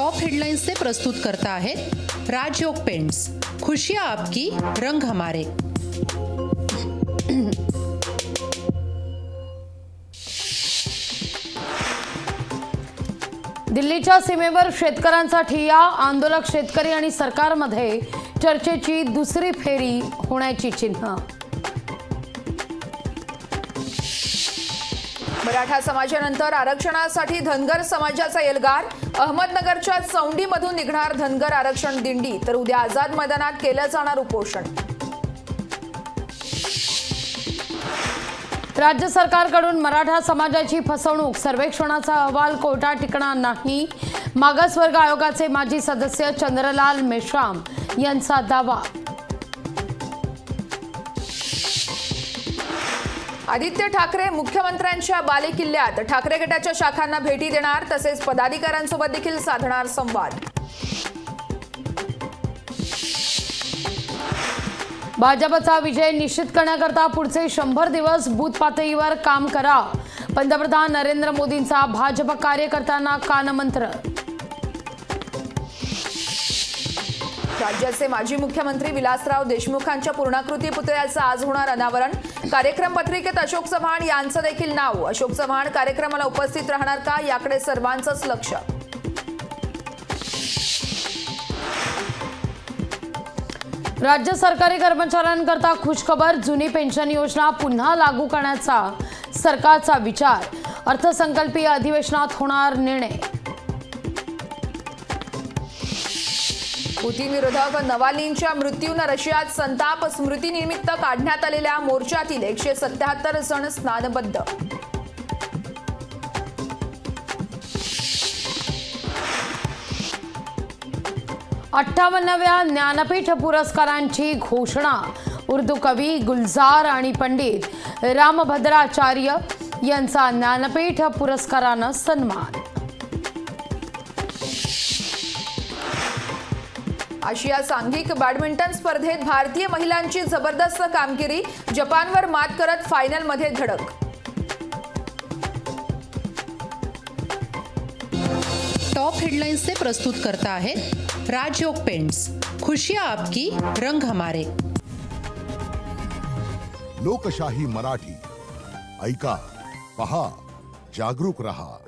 Top headlines से प्रस्तुत करता है राजयोग पेंट्स। खुशियां आपकी, रंग हमारे। दिल्लीच्या सीमेवर शेतकऱ्यांचा ठिय्या, आंदोलक शेतकरी आणि सरकारमध्ये चर्चेची दुसरी फेरी होण्याची चिन्ह। मराठा समाजानंतर आरक्षणासाठी धनगर समाजाचा एल्गार। अहमदनगरच्या चौंडीमधून निघणार धनगर आरक्षण दिंडी, तर उद्या आझाद मैदानात केलं जाणार उपोषण। राज्य सरकारकडून मराठा समाजाची फसवणूक, सर्वेक्षणाचा अहवाल कोर्टात टिकणार नाही। मागासवर्ग आयोगाचे माजी सदस्य चंद्रलाल मेश्राम यांचा दावा। आदित्य ठाकरे मुख्यमंत्र्यांच्या बालेकिल्ल्यात, ठाकरे गटाच्या शाखांना भेटी देणार, तसेच पदाधिकाऱ्यांसोबत देखील साधणार संवाद। भाजपचा विजय निश्चित करण्याकरता पुढचे 100 दिवस बूथ पातळीवर काम करा। पंतप्रधान नरेंद्र मोदींचा भाजप कार्यकर्त्यांना कानमंत्र। राज्याचे माजी मुख्यमंत्री विलासराव देशमुखांच्या पूर्णाकृती पुतळ्याचं आज होणार अनावरण। कार्यक्रम पत्रिकेत अशोक चव्हाण यांचं देखील नाव। अशोक चव्हाण कार्यक्रमाला उपस्थित राहणार का, याकडे सर्वांचंच लक्ष। राज्य सरकारी कर्मचाऱ्यांकरता खुशखबर, जुनी पेन्शन योजना पुन्हा लागू करण्याचा सरकारचा विचार। अर्थसंकल्पीय अधिवेशनात होणार निर्णय। पुतीन विरोधक नवाल्नींच्या मृत्यूनं रशियात संताप, स्मृतीनिमित्त काढण्यात आलेल्या मोर्चातील 177 जण स्नानबद्ध। अठ्ठावन्नाव्या ज्ञानपीठ पुरस्कारांची घोषणा। उर्दू कवी गुलजार आणि पंडित रामभद्राचार्य यांचा ज्ञानपीठ पुरस्कारानं सन्मान। आशिया सांघिक बॅडमिंटन स्पर्धेत भारतीय महिलांची जबरदस्त कामगिरी, जपानवर मात करत फायनलमध्ये धडक। टॉप हेडलाइन्स से प्रस्तुत करता है राजयोग पेंट्स। खुशियां आपकी, रंग हमारे। लोकशाही मराठी, ऐका, पहा, जागरूक रहा।